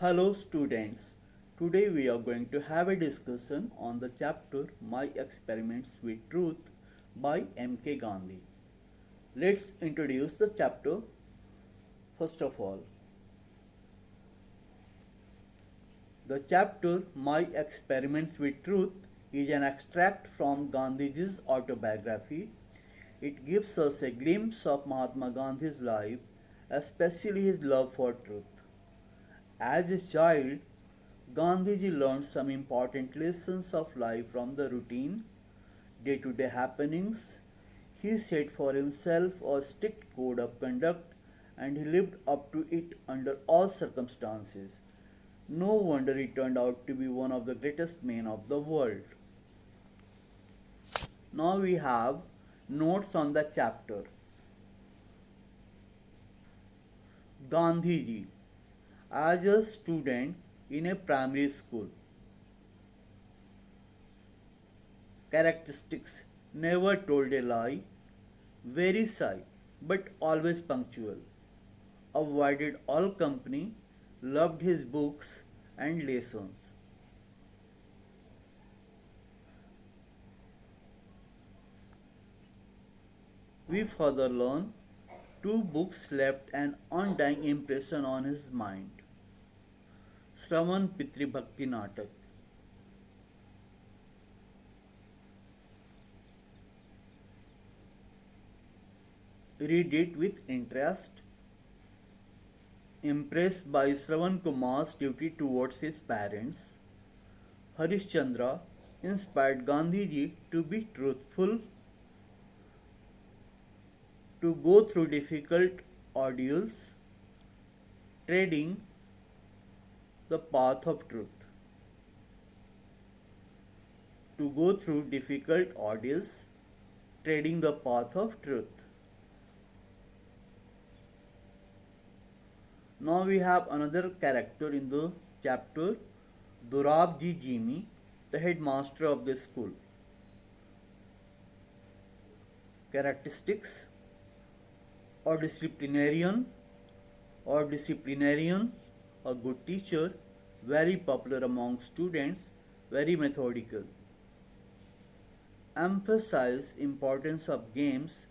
Hello students. Today we are going to have a discussion on the chapter My Experiments with Truth by M.K. Gandhi. Let's introduce the chapter first of all. The chapter My Experiments with Truth is an extract from Gandhiji's autobiography. It gives us a glimpse of Mahatma Gandhi's life, especially his love for truth. As a child, Gandhiji learned some important lessons of life from the routine, day to day happenings. He set for himself a strict code of conduct and he lived up to it under all circumstances. No wonder he turned out to be one of the greatest men of the world. Now we have notes on the chapter. Gandhiji, as a student in a primary school. Characteristics: never told a lie, very shy but always punctual, avoided all company, loved his books and lessons. We further learn two books left an undying impression on his mind. Shravan Pitri Bhakti Natak. Read it with interest. Impressed by Shravan Kumar's duty towards his parents, Harishchandra inspired Gandhiji to be truthful, to go through difficult ordeals, treading the path of truth. To go through difficult ordeals, treading the path of truth. Now we have another character in the chapter, Dorabji Jimi, the headmaster of the school. Characteristics: disciplinarian, a good teacher, very popular among students, very methodical. Emphasize importance of games,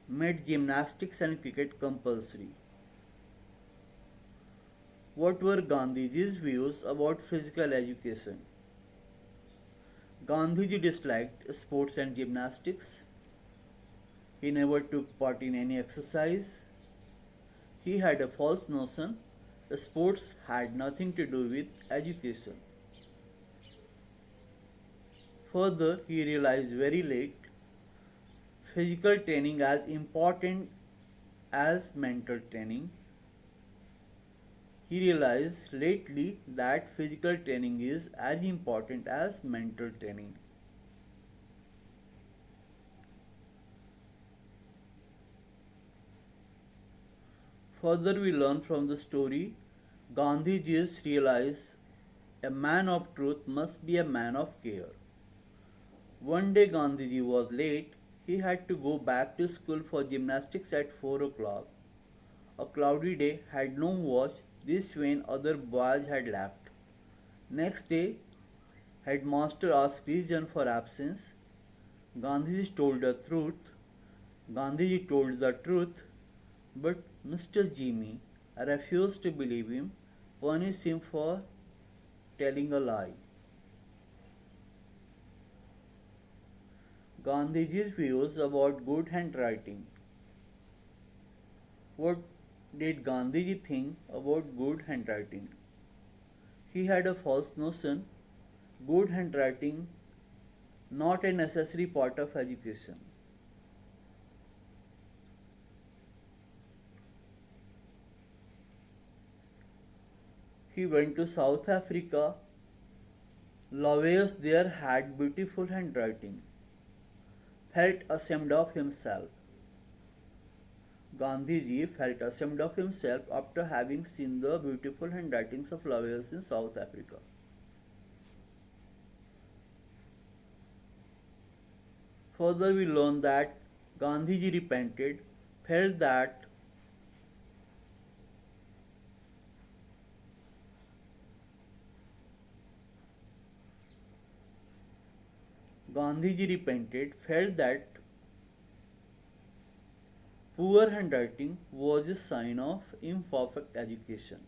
made gymnastics and cricket compulsory. What were Gandhiji's views about physical education? Gandhiji disliked sports and gymnastics. He never took part in any exercise. He had a false notion sports had nothing to do with education. Further, he realized very late physical training as important as mental training. He realized lately that physical training is as important as mental training. Further, we learn from the story, Gandhiji realized a man of truth must be a man of care. One day Gandhiji was late. He had to go back to school for gymnastics at 4 o'clock. A cloudy day, had no watch. This when other boys had left. Next day, headmaster asked reason for absence. Gandhiji told the truth. Gandhiji told the truth, but Mr. Jimmy refused to believe him, punished him for telling a lie. Gandhiji's views about good handwriting. What did Gandhiji think about good handwriting? He had a false notion, good handwriting not a necessary part of education. He went to South Africa. Lawyers there had beautiful handwriting. Felt ashamed of himself. Gandhiji felt ashamed of himself after having seen the beautiful handwritings of lawyers in South Africa. Further, we learn that Gandhiji repented, felt that Gandhiji repented, felt that poor handwriting was a sign of imperfect education.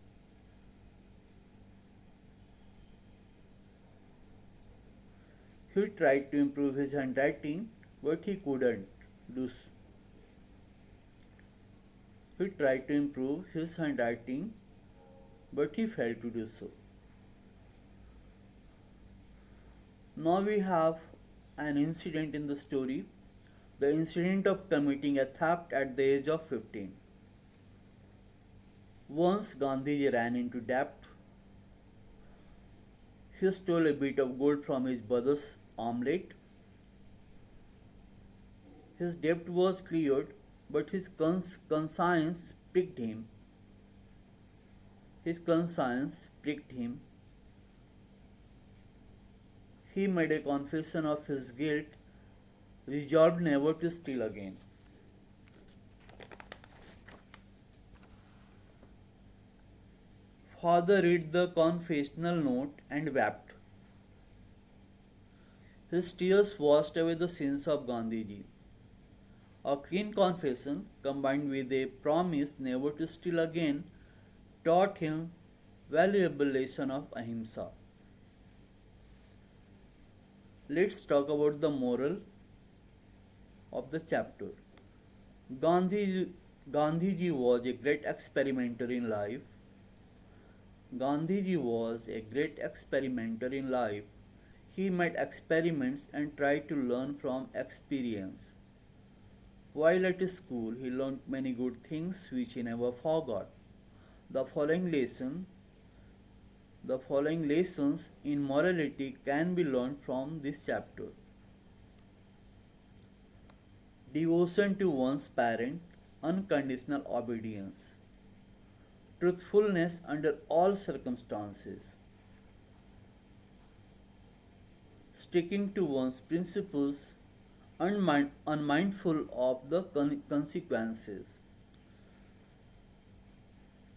He tried to improve his handwriting, but he couldn't do so. He tried to improve his handwriting, but he failed to do so. Now we have an incident in the story, the incident of committing a theft at the age of 15. Once Gandhiji ran into debt. He stole a bit of gold from his brother's omelette. His debt was cleared, but his conscience pricked him. His conscience pricked him. He made a confession of his guilt, resolved never to steal again. Father read the confessional note and wept. His tears washed away the sins of Gandhiji. A clean confession, combined with a promise never to steal again, taught him valuable lesson of ahimsa. Let's talk about the moral of the chapter. Gandhi, Gandhiji was a great experimenter in life. Gandhiji was a great experimenter in life. He made experiments and tried to learn from experience. While at school, he learned many good things which he never forgot. The following lesson, the following lessons in morality can be learned from this chapter. Devotion to one's parent, unconditional obedience, truthfulness under all circumstances, sticking to one's principles, unmindful of the consequences.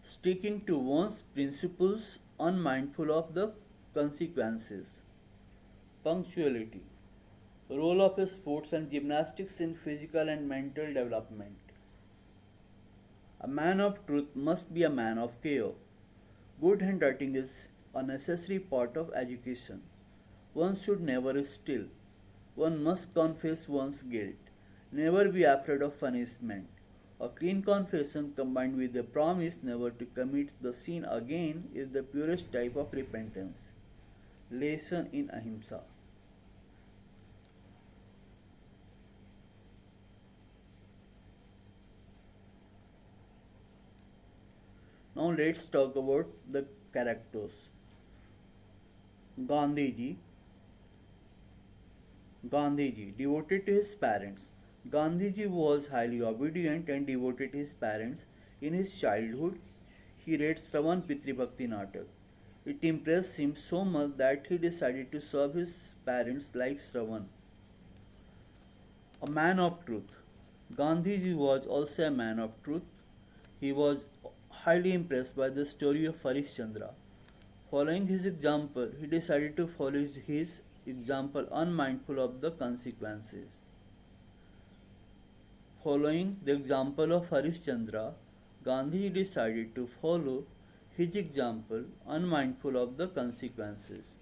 Sticking to one's principles, unmindful of the consequences. Punctuality. Role of sports and gymnastics in physical and mental development. A man of truth must be a man of care. Good handwriting is a necessary part of education. One should never steal. One must confess one's guilt. Never be afraid of punishment. A clean confession combined with a promise never to commit the sin again is the purest type of repentance. Lesson in Ahimsa. Now let's talk about the characters. Gandhiji. Gandhiji, devoted to his parents. Gandhiji was highly obedient and devoted to his parents. In his childhood, he read Shravan Pitribhakti Natak. It impressed him so much that he decided to serve his parents like Shravan. A man of truth. Gandhiji was also a man of truth. He was highly impressed by the story of Harishchandra. Following his example, he decided to follow his example unmindful of the consequences. Following the example of Harishchandra, Gandhi decided to follow his example unmindful of the consequences.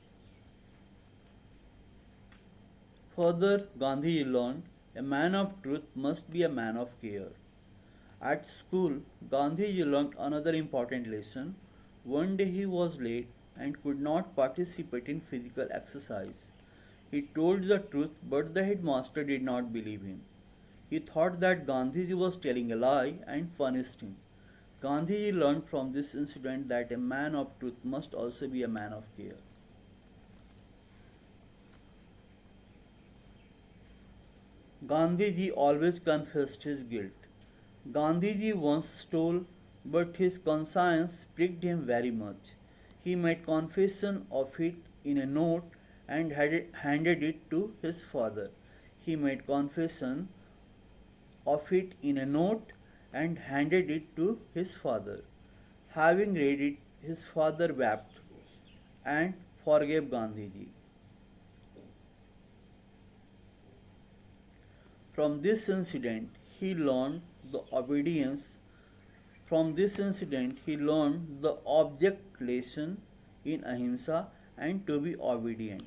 Further, Gandhi learned a man of truth must be a man of care. At school, Gandhi learned another important lesson. One day he was late and could not participate in physical exercise. He told the truth, but the headmaster did not believe him. He thought that Gandhiji was telling a lie and punished him. Gandhiji learned from this incident that a man of truth must also be a man of care. Gandhiji always confessed his guilt. Gandhiji once stole, but his conscience pricked him very much. He made confession of it in a note and handed it to his father. He made confession of it in a note and handed it to his father. Having read it, his father wept and forgave Gandhiji. From this incident, he learned the obedience. From this incident, he learned the object lesson in ahimsa and to be obedient.